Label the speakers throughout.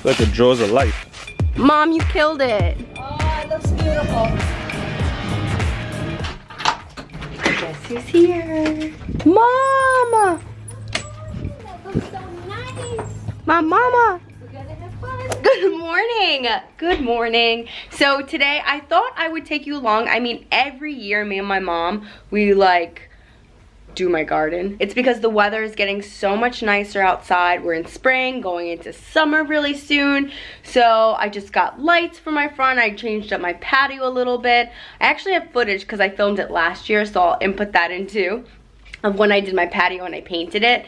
Speaker 1: Like the jaws of life.
Speaker 2: Mom, you killed it.
Speaker 3: Oh, it looks beautiful.
Speaker 2: Guess who's here? Mama!
Speaker 3: That looks so nice.
Speaker 2: My mama.
Speaker 3: We're gonna have fun.
Speaker 2: Good morning. Good morning. So today I thought I would take you along. I mean, every year me and my mom, we like do my garden. It's because the weather is getting so much nicer outside. We're in spring, going into summer really soon. So I just got lights for my front. I changed up my patio a little bit. I actually have footage because I filmed it last year, so I'll input that in too, of when I did my patio and I painted it.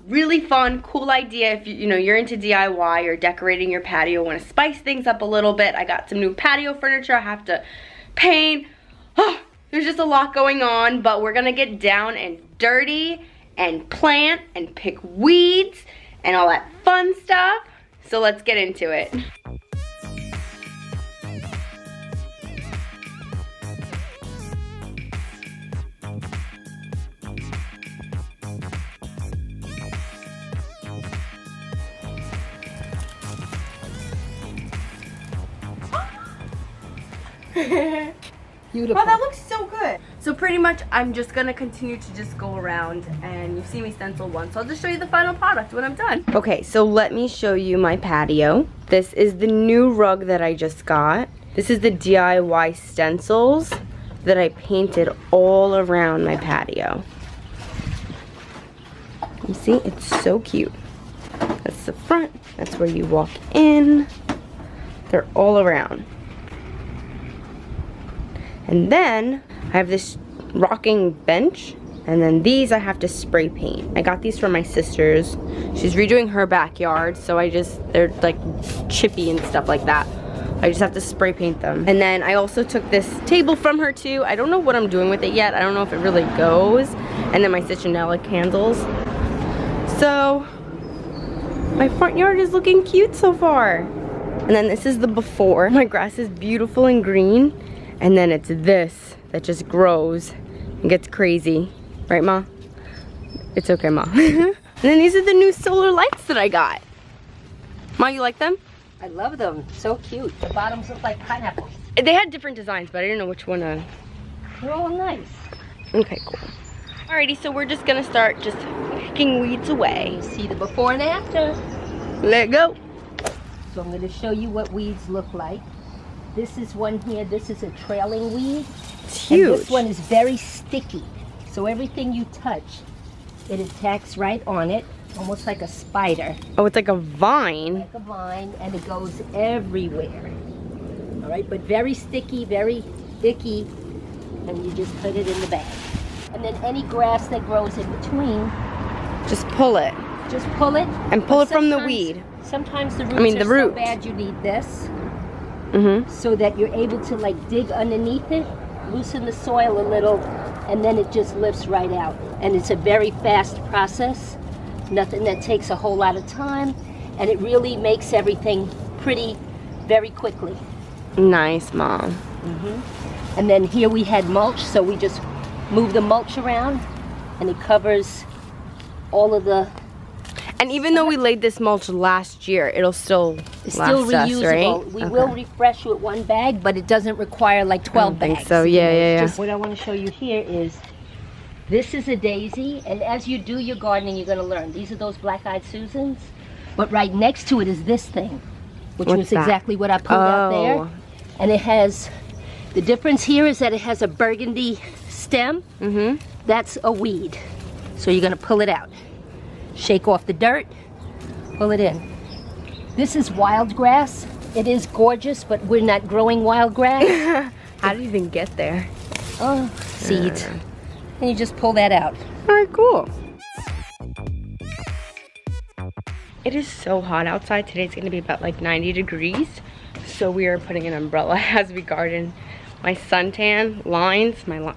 Speaker 2: Really fun, cool idea if you're into DIY or decorating your patio, want to spice things up a little bit. I got some new patio furniture I have to paint. There's just a lot going on, but we're gonna get down and dirty and plant and pick weeds and all that fun stuff. So let's get into it.
Speaker 3: Beautiful.
Speaker 2: Oh, that looks so good. So pretty much I'm just gonna continue to just go around, and you've seen me stencil once, so I'll just show you the final product when I'm done. Okay, so let me show you my patio. This is the new rug that I just got. This is the DIY stencils that I painted all around my patio. You see, it's so cute. That's the front, that's where you walk in. They're all around. And then I have this rocking bench, and then these I have to spray paint. I got these from my sister's. She's redoing her backyard, so they're like chippy and stuff like that. I just have to spray paint them. And then I also took this table from her too. I don't know what I'm doing with it yet. I don't know if it really goes. And then my citronella candles. So my front yard is looking cute so far. And then this is the before. My grass is beautiful and green. And then it's this that just grows and gets crazy. Right, Ma? It's okay, Ma. And then these are the new solar lights that I got. Ma, you like them?
Speaker 3: I love them. So cute. The bottoms look like pineapples.
Speaker 2: They had different designs, but I didn't know which one.
Speaker 3: They're all nice.
Speaker 2: Okay, cool. Alrighty, so we're just gonna start just picking weeds away.
Speaker 3: You see the before and after.
Speaker 2: Let go.
Speaker 3: So I'm gonna show you what weeds look like. This is one here. This is a trailing weed.
Speaker 2: It's huge.
Speaker 3: And this one is very sticky. So everything you touch, it attacks right on it, almost like a spider.
Speaker 2: Oh, it's like a vine.
Speaker 3: Like a vine, and it goes everywhere. All right, but very sticky, very icky, and you just put it in the bag. And then any grass that grows in between,
Speaker 2: just pull it.
Speaker 3: just pull it.
Speaker 2: And pull it from the weed.
Speaker 3: Sometimes the roots are so bad you need this. So that you're able to like dig underneath it, loosen the soil a little, and then it just lifts right out. And it's a very fast process, nothing that takes a whole lot of time, and it really makes everything pretty very quickly.
Speaker 2: Nice, Mom.
Speaker 3: And then here we had mulch, so we just move the mulch around, and it covers all of the...
Speaker 2: And even though we laid this mulch last year, it'll still
Speaker 3: It's
Speaker 2: last
Speaker 3: still
Speaker 2: us,
Speaker 3: reusable.
Speaker 2: right?
Speaker 3: We will refresh with one bag, but it doesn't require like 12 bags.
Speaker 2: think so. Yeah, yeah.
Speaker 3: Just what I want to show you here is, this is a daisy, and as you do your gardening, you're going to learn. These are those black-eyed Susans, but right next to it is this thing, which
Speaker 2: What's
Speaker 3: was
Speaker 2: that?
Speaker 3: exactly what I pulled out there. And it has, the difference here is that it has a burgundy stem. That's a weed. So you're going to pull it out. Shake off the dirt, pull it in. This is wild grass. It is gorgeous, but we're not growing wild grass.
Speaker 2: How did you even get there?
Speaker 3: Oh, seeds. And you just pull that out.
Speaker 2: All right, cool. It is so hot outside. Today's gonna be about like 90 degrees. So we are putting an umbrella as we garden. My suntan lines, my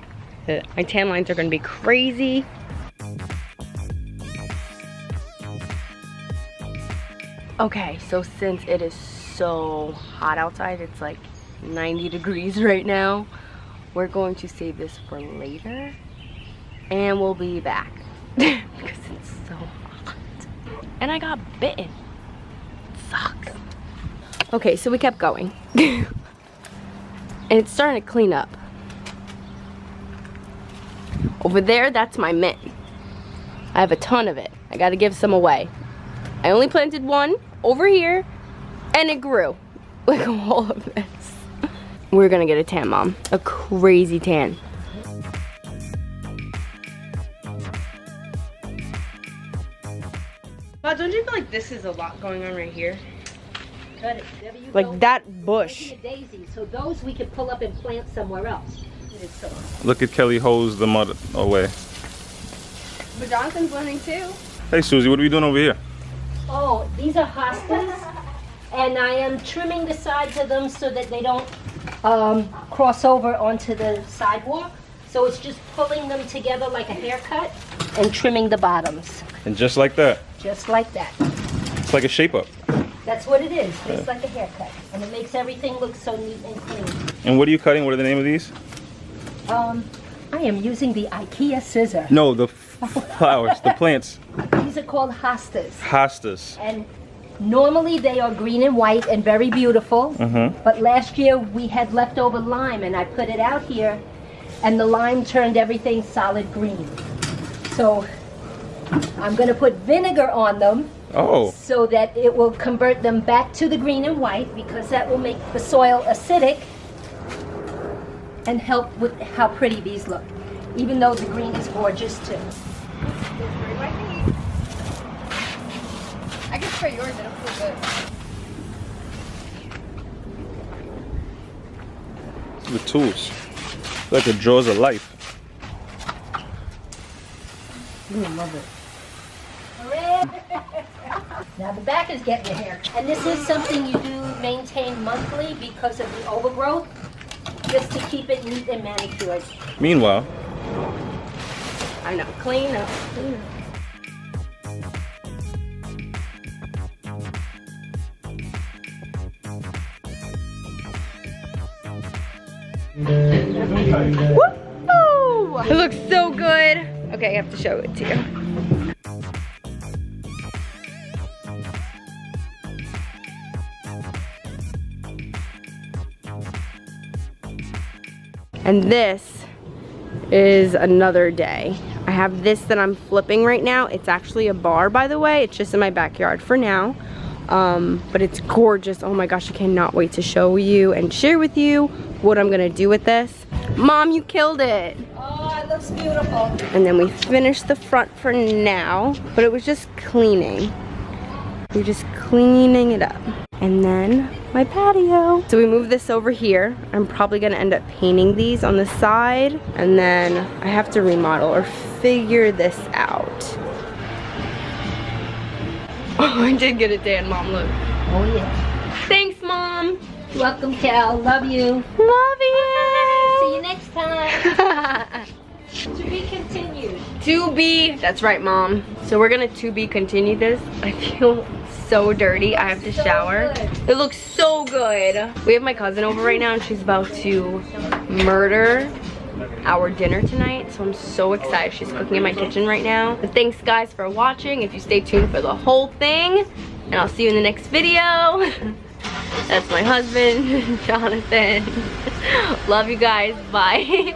Speaker 2: tan lines are gonna be crazy. Okay, so since it is so hot outside, it's like 90 degrees right now, we're going to save this for later, and we'll be back because it's so hot. And I got bitten. It sucks. Okay, so we kept going. And it's starting to clean up. Over there, that's my mint. I have a ton of it. I gotta give some away. I only planted one over here, and it grew. Like all of this. We're gonna get a tan, Mom. A crazy tan. But don't you feel like this is a lot going on right here?
Speaker 3: Cut it.
Speaker 2: Like that bush.
Speaker 3: Daisy, so those we could pull up and plant somewhere else.
Speaker 1: Look at Kelly hose the mud away.
Speaker 2: But Jonathan's learning too.
Speaker 1: Hey Susie, what are we doing over here?
Speaker 3: Oh, these are hostas, and I am trimming the sides of them so that they don't cross over onto the sidewalk. So it's just pulling them together like a haircut and trimming the bottoms.
Speaker 1: And just like that.
Speaker 3: Just like that.
Speaker 1: It's like a shape up.
Speaker 3: That's what it is. It's like a haircut. And it makes everything look so neat and clean.
Speaker 1: And what are you cutting? What are the name of these?
Speaker 3: I am using the IKEA scissor.
Speaker 1: No, the flowers, the plants.
Speaker 3: These are called hostas.
Speaker 1: Hostas.
Speaker 3: And normally they are green and white and very beautiful. But last year we had leftover lime and I put it out here and the lime turned everything solid green. So I'm going to put vinegar on them.
Speaker 1: Oh.
Speaker 3: So that it will convert them back to the green and white because that will make the soil acidic and help with how pretty these look. Even though the green is gorgeous too.
Speaker 2: I can spray yours, it'll feel good.
Speaker 1: The tools. Like the jaws of life.
Speaker 3: I love it. Now the back is getting a hair. And this is something you do maintain monthly because of the overgrowth, just to keep it neat and manicured.
Speaker 1: Meanwhile.
Speaker 2: I know, clean up, clean up. Woo! It looks so good. Okay, I have to show it to you. And this is another day. I have this that I'm flipping right now. It's actually a bar, by the way. It's just in my backyard for now. But it's gorgeous. Oh my gosh, I cannot wait to show you and share with you what I'm gonna do with this. Mom, you killed it.
Speaker 3: Oh, it looks beautiful.
Speaker 2: And then we finished the front for now, but it was just cleaning. We're just cleaning it up. And then my patio. So we moved this over here. I'm probably gonna end up painting these on the side, and then I have to remodel or figure this out. Oh, I did get it, Dan. Mom, look.
Speaker 3: Oh yeah.
Speaker 2: Thanks, Mom.
Speaker 3: Welcome, Cal. Love you.
Speaker 2: Love you.
Speaker 3: See you next time. To be continued.
Speaker 2: To be. That's right, Mom. So we're gonna to be continue this. I feel so dirty. I have to shower.
Speaker 3: Good.
Speaker 2: It looks so good. We have my cousin over right now and she's about to murder our dinner tonight. So I'm so excited. She's cooking in my kitchen right now. But thanks guys for watching. If you stay tuned for the whole thing. And I'll see you in the next video. That's my husband, Jonathan. Love you guys. Bye.